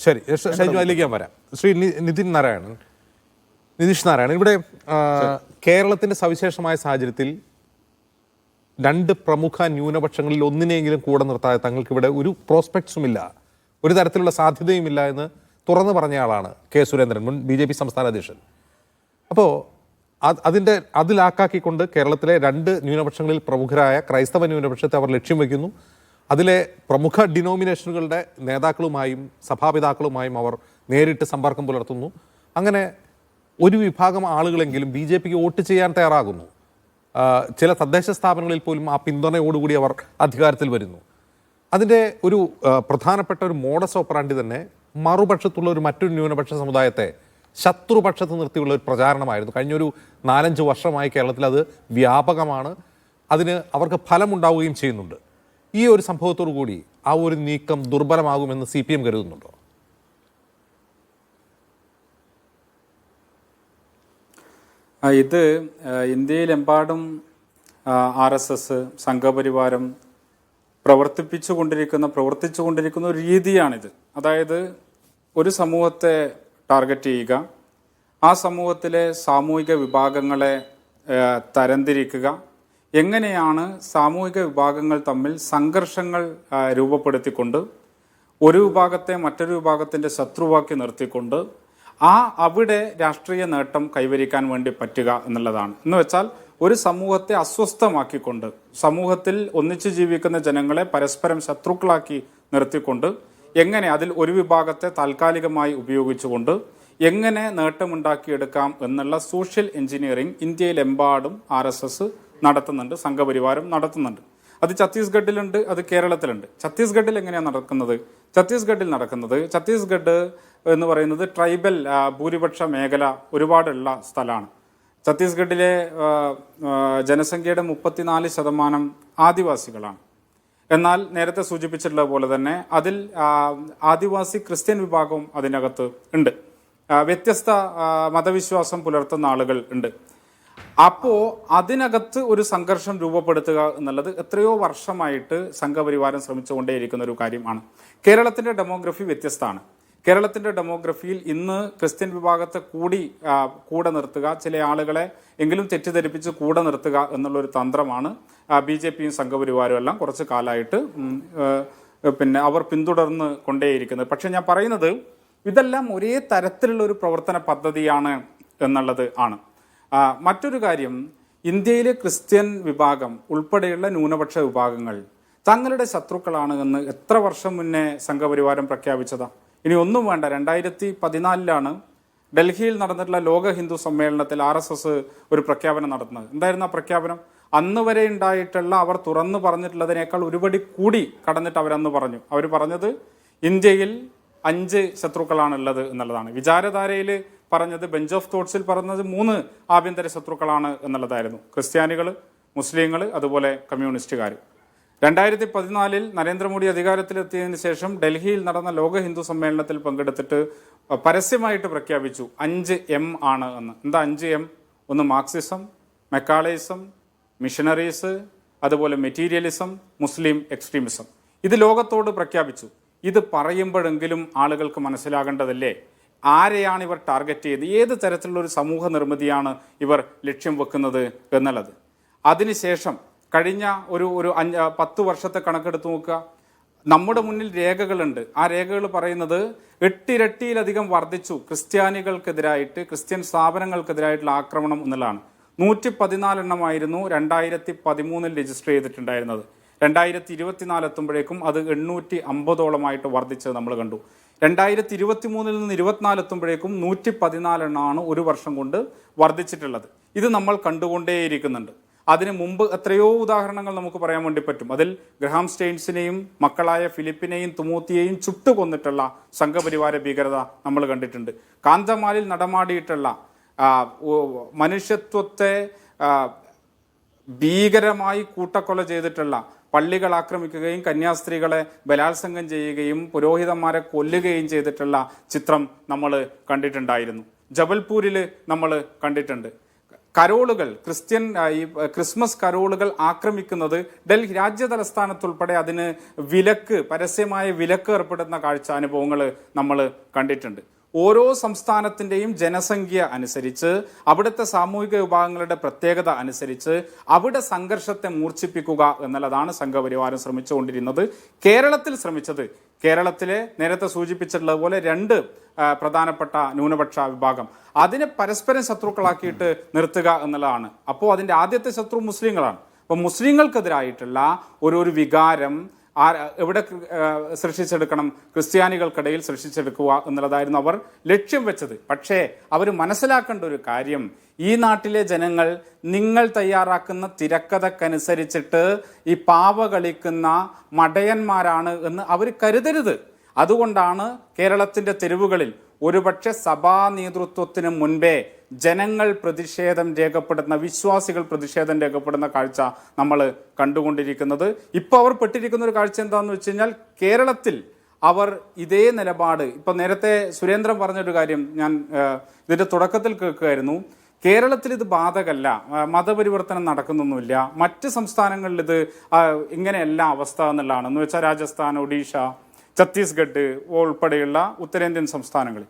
ശരി, ഷൈജു അതിലേക്ക് ഞാൻ വരാം. ശ്രീ നിതീഷ് നാരായണൻ, ഇവിടെ കേരളത്തിന്റെ സവിശേഷമായ സാഹചര്യത്തിൽ രണ്ട് പ്രമുഖ ന്യൂനപക്ഷങ്ങളിൽ ഒന്നിനെങ്കിലും കൂടെ നിർത്താതെ തങ്ങൾക്ക് ഇവിടെ ഒരു പ്രോസ്പെക്ട്സും ഇല്ല, ഒരു തരത്തിലുള്ള സാധ്യതയുമില്ല എന്ന് തുറന്നു പറഞ്ഞ ആളാണ് കെ സുരേന്ദ്രൻ, മുൻ BJP സംസ്ഥാന അധ്യക്ഷൻ. അപ്പോൾ അതിലാക്കാക്കിക്കൊണ്ട് കേരളത്തിലെ രണ്ട് ന്യൂനപക്ഷങ്ങളിൽ പ്രമുഖരായ ക്രൈസ്തവ ന്യൂനപക്ഷത്തെ അവർ ലക്ഷ്യം വയ്ക്കുന്നു. അതിലെ പ്രമുഖ ഡിനോമിനേഷനുകളുടെ നേതാക്കളുമായും സഭാപിതാക്കളുമായും അവർ നേരിട്ട് സമ്പർക്കം പുലർത്തുന്നു. അങ്ങനെ ഒരു വിഭാഗം ആളുകളെങ്കിലും BJPക്ക് വോട്ട് ചെയ്യാൻ തയ്യാറാകുന്നു. ചില തദ്ദേശ സ്ഥാപനങ്ങളിൽ പോലും ആ പിന്തുണയോടുകൂടി അവർ അധികാരത്തിൽ വരുന്നു. അതിൻ്റെ ഒരു പ്രധാനപ്പെട്ട ഒരു മോഡസ് ഓപ്പറാൻഡി തന്നെ മറുപക്ഷത്തുള്ള മറ്റൊരു ന്യൂനപക്ഷ സമുദായത്തെ ശത്രുപക്ഷത്ത് നിർത്തിയുള്ള ഒരു പ്രചാരണമായിരുന്നു. കഴിഞ്ഞൊരു 4-5 വർഷമായി കേരളത്തിൽ അത് വ്യാപകമാണ്. അതിന് അവർക്ക് ഫലമുണ്ടാവുകയും ചെയ്യുന്നുണ്ട്. ഈ ഒരു സംഭവത്തോടു കൂടി ആ ഒരു നീക്കം ദുർബലമാകുമെന്ന് CPM കരുതുന്നുണ്ടോ? ഇത് ഇന്ത്യയിലെമ്പാടും RSS സംഘപരിവാരം പ്രവർത്തിച്ചു കൊണ്ടിരിക്കുന്ന ഒരു രീതിയാണിത്. അതായത് ഒരു സമൂഹത്തെ ടാർഗറ്റ് ചെയ്യുക, ആ സമൂഹത്തിലെ സാമൂഹിക വിഭാഗങ്ങളെ തരംതിരിക്കുക, എങ്ങനെയാണ് സാമൂഹിക വിഭാഗങ്ങൾ തമ്മിൽ സംഘർഷങ്ങൾ രൂപപ്പെടുത്തിക്കൊണ്ട് ഒരു വിഭാഗത്തെ മറ്റൊരു വിഭാഗത്തിൻ്റെ ശത്രുവാക്കി നിർത്തിക്കൊണ്ട് അവിടെ രാഷ്ട്രീയ നേട്ടം കൈവരിക്കാൻ വേണ്ടി പറ്റുക എന്നുള്ളതാണ്. എന്ന് വെച്ചാൽ ഒരു സമൂഹത്തെ അസ്വസ്ഥമാക്കിക്കൊണ്ട്, സമൂഹത്തിൽ ഒന്നിച്ചു ജീവിക്കുന്ന ജനങ്ങളെ പരസ്പരം ശത്രുക്കളാക്കി നിർത്തിക്കൊണ്ട് എങ്ങനെ അതിൽ ഒരു വിഭാഗത്തെ താൽക്കാലികമായി ഉപയോഗിച്ചുകൊണ്ട് എങ്ങനെ നേട്ടമുണ്ടാക്കിയെടുക്കാം എന്നുള്ള സോഷ്യൽ എഞ്ചിനീയറിംഗ് ഇന്ത്യയിലെമ്പാടും RSS നടത്തുന്നുണ്ട്, സംഘപരിവാരം നടത്തുന്നുണ്ട്. അത് ഛത്തീസ്ഗഡിലുണ്ട്, അത് കേരളത്തിലുണ്ട്. ഛത്തീസ്ഗഡിൽ എങ്ങനെയാണ് നടക്കുന്നത്? ഛത്തീസ്ഗഡ് എന്ന് പറയുന്നത് ട്രൈബൽ ഭൂരിപക്ഷ മേഖല ഒരുപാടുള്ള സ്ഥലമാണ്. ഛത്തീസ്ഗഡിലെ ജനസംഖ്യയുടെ 34% ആദിവാസികളാണ്. എന്നാൽ നേരത്തെ സൂചിപ്പിച്ചിട്ടുള്ള പോലെ തന്നെ അതിൽ ആദിവാസി ക്രിസ്ത്യൻ വിഭാഗവും അതിനകത്ത് ഉണ്ട്. വ്യത്യസ്ത മതവിശ്വാസം പുലർത്തുന്ന ആളുകൾ ഉണ്ട്. അപ്പോൾ അതിനകത്ത് ഒരു സംഘർഷം രൂപപ്പെടുത്തുക എന്നുള്ളത് എത്രയോ വർഷമായിട്ട് സംഘപരിവാരം ശ്രമിച്ചുകൊണ്ടേയിരിക്കുന്ന ഒരു കാര്യമാണ്. കേരളത്തിൻ്റെ ഡെമോഗ്രഫി വ്യത്യസ്തമാണ്. കേരളത്തിൻ്റെ ഡെമോഗ്രഫിയിൽ ഇന്ന് ക്രിസ്ത്യൻ വിഭാഗത്തെ കൂടെ നിർത്തുക, ചില ആളുകളെ എങ്കിലും തെറ്റിദ്ധരിപ്പിച്ച് കൂടെ നിർത്തുക എന്നുള്ളൊരു തന്ത്രമാണ് BJPയും സംഘപരിവാരവും എല്ലാം കുറച്ച് കാലമായിട്ട് അവർ പിന്തുടർന്ന് കൊണ്ടേയിരിക്കുന്നത്. പക്ഷെ ഞാൻ പറയുന്നത് ഇതെല്ലാം ഒരേ തരത്തിലുള്ള ഒരു പ്രവർത്തന പദ്ധതിയാണ് എന്നുള്ളത് ആണ്. മറ്റൊരു കാര്യം, ഇന്ത്യയിലെ ക്രിസ്ത്യൻ വിഭാഗം ഉൾപ്പെടെയുള്ള ന്യൂനപക്ഷ വിഭാഗങ്ങൾ തങ്ങളുടെ ശത്രുക്കളാണ് എന്ന് എത്ര വർഷം മുന്നേ സംഘപരിവാരം പ്രഖ്യാപിച്ചതാ? ഇനി ഒന്നും വേണ്ട, 2014 ഡൽഹിയിൽ നടന്നിട്ടുള്ള ലോക ഹിന്ദു സമ്മേളനത്തിൽ RSS ഒരു പ്രഖ്യാപനം നടത്തുന്നത്. എന്തായിരുന്നു ആ പ്രഖ്യാപനം? അന്ന് വരെ ഉണ്ടായിട്ടുള്ള അവർ തുറന്നു പറഞ്ഞിട്ടുള്ളതിനേക്കാൾ ഒരുപടി കൂടി കടന്നിട്ട് അവരന്ന് പറഞ്ഞു. അവർ പറഞ്ഞത് ഇന്ത്യയിൽ 5 ശത്രുക്കളാണുള്ളത് എന്നുള്ളതാണ്. വിചാരധാരയിൽ പറഞ്ഞത്, ബെഞ്ച് ഓഫ് തോട്ട്സിൽ പറഞ്ഞത് 3 ആഭ്യന്തര ശത്രുക്കളാണ് എന്നുള്ളതായിരുന്നു. ക്രിസ്ത്യാനികൾ, മുസ്ലിങ്ങൾ, അതുപോലെ കമ്മ്യൂണിസ്റ്റുകാർ. 2014 നരേന്ദ്രമോദി അധികാരത്തിലെത്തിയതിനു ശേഷം ഡൽഹിയിൽ നടന്ന ലോക ഹിന്ദു സമ്മേളനത്തിൽ പങ്കെടുത്തിട്ട് പരസ്യമായിട്ട് പ്രഖ്യാപിച്ചു 5M ആണ് എന്ന്. എന്താ 5M? ഒന്ന് മാർക്സിസം, മെക്കാളയിസം, മിഷനറീസ്, അതുപോലെ മെറ്റീരിയലിസം, മുസ്ലിം എക്സ്ട്രീമിസം. ഇത് ലോകത്തോട് പ്രഖ്യാപിച്ചു. ഇത് പറയുമ്പോഴെങ്കിലും ആളുകൾക്ക് മനസ്സിലാകേണ്ടതല്ലേ ആരെയാണ് ഇവർ ടാർഗറ്റ് ചെയ്ത്, ഏത് തരത്തിലുള്ള ഒരു സമൂഹ നിർമ്മിതിയാണ് ഇവർ ലക്ഷ്യം വെക്കുന്നത് എന്നുള്ളത്. അതിനുശേഷം കഴിഞ്ഞ ഒരു 10 വർഷത്തെ കണക്കെടുത്ത് നോക്കുക. നമ്മുടെ മുന്നിൽ രേഖകളുണ്ട്. ആ രേഖകൾ പറയുന്നത് 8 ഇരട്ടിയിലധികം വർദ്ധിച്ചു ക്രിസ്ത്യാനികൾക്കെതിരായിട്ട്, ക്രിസ്ത്യൻ സ്ഥാപനങ്ങൾക്കെതിരായിട്ടുള്ള ആക്രമണം എന്നുള്ളതാണ്. 114 എണ്ണമായിരുന്നു 2013 രജിസ്റ്റർ ചെയ്തിട്ടുണ്ടായിരുന്നത്. 2024 എത്തുമ്പോഴേക്കും അത് 850ഓളമായിട്ട് വർദ്ധിച്ചത് നമ്മൾ കണ്ടു. 2023 നിന്ന് 24 എത്തുമ്പോഴേക്കും 114 എണ്ണമാണ് ഒരു വർഷം കൊണ്ട് വർദ്ധിച്ചിട്ടുള്ളത്. ഇത് നമ്മൾ കണ്ടുകൊണ്ടേയിരിക്കുന്നുണ്ട്. അതിന് മുമ്പ് എത്രയോ ഉദാഹരണങ്ങൾ നമുക്ക് പറയാൻ വേണ്ടി പറ്റും. അതിൽ ഗ്രഹാം സ്റ്റെയിൻസിനെയും മക്കളായ ഫിലിപ്പിനെയും തുമൂത്തിയെയും ചുട്ടുകൊന്നിട്ടുള്ള സംഘപരിവാര ഭീകരത നമ്മൾ കണ്ടിട്ടുണ്ട്. കാന്തമാലിൽ നടമാടിയിട്ടുള്ള മനുഷ്യത്വത്തെ ഭീകരമായി കൂട്ടക്കൊല ചെയ്തിട്ടുള്ള, പള്ളികൾ ആക്രമിക്കുകയും കന്യാസ്ത്രീകളെ ബലാത്സംഗം ചെയ്യുകയും പുരോഹിതന്മാരെ കൊല്ലുകയും ചെയ്തിട്ടുള്ള ചിത്രം നമ്മൾ കണ്ടിട്ടുണ്ടായിരുന്നു. ജബൽപൂരിൽ നമ്മൾ കണ്ടിട്ടുണ്ട്. കരോളുകൾ ഈ ക്രിസ്മസ് കരോളുകൾ ആക്രമിക്കുന്നത് ഡൽഹി രാജ്യ തലസ്ഥാനത്തുൾപ്പെടെ അതിന് പരസ്യമായ വിലക്ക് ഏർപ്പെടുന്ന കാഴ്ച അനുഭവങ്ങൾ നമ്മൾ കണ്ടിട്ടുണ്ട്. ഓരോ സംസ്ഥാനത്തിന്റെയും ജനസംഖ്യ അനുസരിച്ച്, അവിടുത്തെ സാമൂഹിക വിഭാഗങ്ങളുടെ പ്രത്യേകത അനുസരിച്ച് അവിടെ സംഘർഷത്തെ മൂർച്ഛിപ്പിക്കുക എന്നുള്ളതാണ് സംഘപരിവാരം ശ്രമിച്ചുകൊണ്ടിരുന്നത്. കേരളത്തിലെ നേരത്തെ സൂചിപ്പിച്ചിട്ടുള്ളതുപോലെ 2 പ്രധാനപ്പെട്ട ന്യൂനപക്ഷ വിഭാഗം അതിനെ പരസ്പരം ശത്രുക്കളാക്കിയിട്ട് നിർത്തുക എന്നുള്ളതാണ്. അപ്പോൾ അതിന്റെ ആദ്യത്തെ ശത്രു മുസ്ലിങ്ങളാണ്. അപ്പോൾ മുസ്ലിങ്ങൾക്കെതിരായിട്ടുള്ള ഒരു വികാരം എവിടെ സൃഷ്ടിച്ചെടുക്കണം? ക്രിസ്ത്യാനികൾക്കിടയിൽ സൃഷ്ടിച്ചെടുക്കുക എന്നുള്ളതായിരുന്നു അവർ ലക്ഷ്യം വെച്ചത്. പക്ഷേ അവർ മനസ്സിലാക്കേണ്ട ഒരു കാര്യം, ഈ നാട്ടിലെ ജനങ്ങൾ നിങ്ങൾ തയ്യാറാക്കുന്ന തിരക്കഥക്കനുസരിച്ചിട്ട് ഈ പാവ കളിക്കുന്ന മടയന്മാരാണ് എന്ന് അവർ കരുതരുത്. അതുകൊണ്ടാണ് കേരളത്തിന്റെ തെരുവുകളിൽ ഒരുപക്ഷെ സഭാ നേതൃത്വത്തിന് മുൻപേ ജനങ്ങൾ പ്രതിഷേധം രേഖപ്പെടുന്ന, വിശ്വാസികൾ പ്രതിഷേധം രേഖപ്പെടുന്ന കാഴ്ച നമ്മൾ കണ്ടുകൊണ്ടിരിക്കുന്നത്. ഇപ്പോൾ അവർ പെട്ടിരിക്കുന്ന ഒരു കാഴ്ച എന്താണെന്ന് വെച്ച് കഴിഞ്ഞാൽ, കേരളത്തിൽ അവർ ഇതേ നിലപാട്, ഇപ്പൊ നേരത്തെ സുരേന്ദ്രൻ പറഞ്ഞൊരു കാര്യം ഞാൻ ഇതിന്റെ തുടക്കത്തിൽ കേൾക്കുകയായിരുന്നു. കേരളത്തിൽ ഇത് ബാധകല്ല, മതപരിവർത്തനം നടക്കുന്നൊന്നുമില്ല, മറ്റ് സംസ്ഥാനങ്ങളിൽ ഇത് ഇങ്ങനെയല്ല അവസ്ഥ എന്നുള്ളതാണ്. എന്ന് വെച്ചാൽ രാജസ്ഥാൻ, ഒഡീഷ, ഛത്തീസ്ഗഡ് ഉൾപ്പെടെയുള്ള ഉത്തരേന്ത്യൻ സംസ്ഥാനങ്ങളിൽ.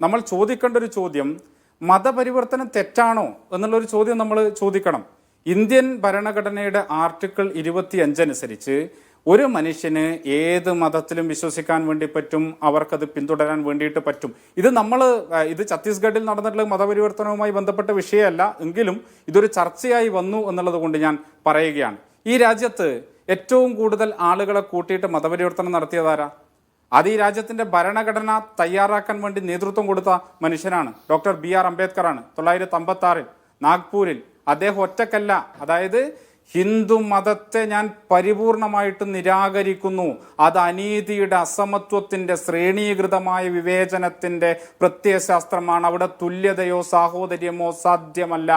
നമ്മൾ ചോദിക്കേണ്ട ഒരു ചോദ്യം, മതപരിവർത്തനം തെറ്റാണോ എന്നുള്ളൊരു ചോദ്യം നമ്മൾ ചോദിക്കണം. ഇന്ത്യൻ ഭരണഘടനയുടെ ആർട്ടിക്കിൾ 25 അനുസരിച്ച് ഒരു മനുഷ്യന് ഏത് മതത്തിലും വിശ്വസിക്കാൻ വേണ്ടി പറ്റും, അവർക്കത് പിന്തുടരാൻ വേണ്ടിയിട്ട് പറ്റും. ഇത് ഛത്തീസ്ഗഡിൽ നടന്നിട്ടുള്ള മതപരിവർത്തനവുമായി ബന്ധപ്പെട്ട വിഷയമല്ല, എങ്കിലും ഇതൊരു ചർച്ചയായി വന്നു എന്നുള്ളത് കൊണ്ട് ഞാൻ പറയുകയാണ്. ഈ രാജ്യത്ത് ഏറ്റവും കൂടുതൽ ആളുകളെ കൂട്ടിയിട്ട് മതപരിവർത്തനം നടത്തിയതാരാ? അത് ഈ രാജ്യത്തിന്റെ ഭരണഘടന തയ്യാറാക്കാൻ വേണ്ടി നേതൃത്വം കൊടുത്ത മനുഷ്യനാണ്, ഡോക്ടർ BR അംബേദ്കർ ആണ്. 1956 നാഗ്പൂരിൽ അദ്ദേഹം ഒറ്റക്കല്ല, അതായത് ഹിന്ദു മതത്തെ ഞാൻ പരിപൂർണമായിട്ട് നിരാകരിക്കുന്നു, അത് അനീതിയുടെ, അസമത്വത്തിന്റെ, ശ്രേണീകൃതമായ വിവേചനത്തിന്റെ പ്രത്യയശാസ്ത്രമാണ്, അവിടെ തുല്യതയോ സാഹോദര്യമോ സാധ്യമല്ല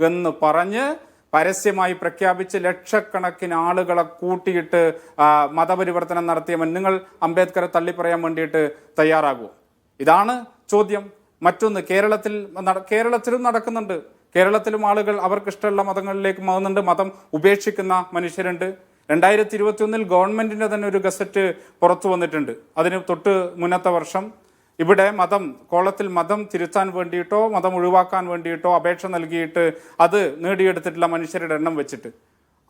എന്ന് പറഞ്ഞ് പരസ്യമായി പ്രഖ്യാപിച്ച് ലക്ഷക്കണക്കിന് ആളുകളെ കൂട്ടിയിട്ട് മതപരിവർത്തനം നടത്തിയവൻ നിങ്ങൾ അംബേദ്കറെ തള്ളിപ്പറയാൻ വേണ്ടിയിട്ട് തയ്യാറാകുമോ? ഇതാണ് ചോദ്യം. മറ്റൊന്ന്, കേരളത്തിലും നടക്കുന്നുണ്ട്. കേരളത്തിലും ആളുകൾ അവർക്കിഷ്ടമുള്ള മതങ്ങളിലേക്ക് മാറുന്നുണ്ട്, മതം ഉപേക്ഷിക്കുന്ന മനുഷ്യരുണ്ട്. 2021 ഗവൺമെന്റിന്റെ തന്നെ ഒരു ഗസറ്റ് പുറത്തു വന്നിട്ടുണ്ട്. അതിന് തൊട്ട് മുന്നത്തെ വർഷം ഇവിടെ കോളത്തിൽ മതം തിരുത്താൻ വേണ്ടിയിട്ടോ മതം ഒഴിവാക്കാൻ വേണ്ടിയിട്ടോ അപേക്ഷ നൽകിയിട്ട് അത് നേടിയെടുത്തിട്ടുള്ള മനുഷ്യരുടെ എണ്ണം വെച്ചിട്ട്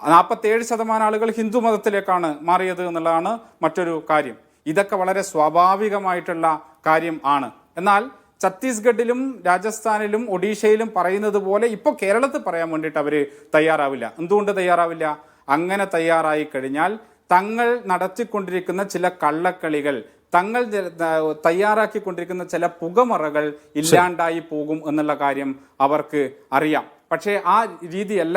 47% ആളുകൾ ഹിന്ദു മതത്തിലേക്കാണ് മാറിയത് എന്നുള്ളതാണ് മറ്റൊരു കാര്യം. ഇതൊക്കെ വളരെ സ്വാഭാവികമായിട്ടുള്ള കാര്യം ആണ്. എന്നാൽ ഛത്തീസ്ഗഡിലും രാജസ്ഥാനിലും ഒഡീഷയിലും പറയുന്നത് പോലെ ഇപ്പോൾ കേരളത്തിൽ പറയാൻ വേണ്ടിയിട്ട് അവർ തയ്യാറാവില്ല. എന്തുകൊണ്ട് തയ്യാറാവില്ല? അങ്ങനെ തയ്യാറായി കഴിഞ്ഞാൽ തങ്ങൾ നടത്തിക്കൊണ്ടിരിക്കുന്ന ചില കള്ളക്കളികൾ, തങ്ങൾ തയ്യാറാക്കിക്കൊണ്ടിരിക്കുന്ന ചില പുകമറകൾ ഇല്ലാണ്ടായി പോകും എന്നുള്ള കാര്യം അവർക്ക് അറിയാം. പക്ഷേ ആ രീതിയല്ല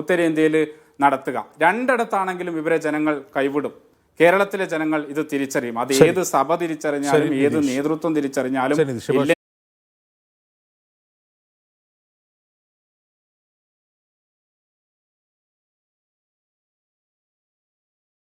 ഉത്തരേന്ത്യയിൽ നടത്തുക. 2 ഇടത്താണെങ്കിലും ഇവരെ ജനങ്ങൾ കൈവിടും. കേരളത്തിലെ ജനങ്ങൾ ഇത് തിരിച്ചറിയും. അത് ഏത് സഭ തിരിച്ചറിഞ്ഞാലും ഏത് നേതൃത്വം തിരിച്ചറിഞ്ഞാലും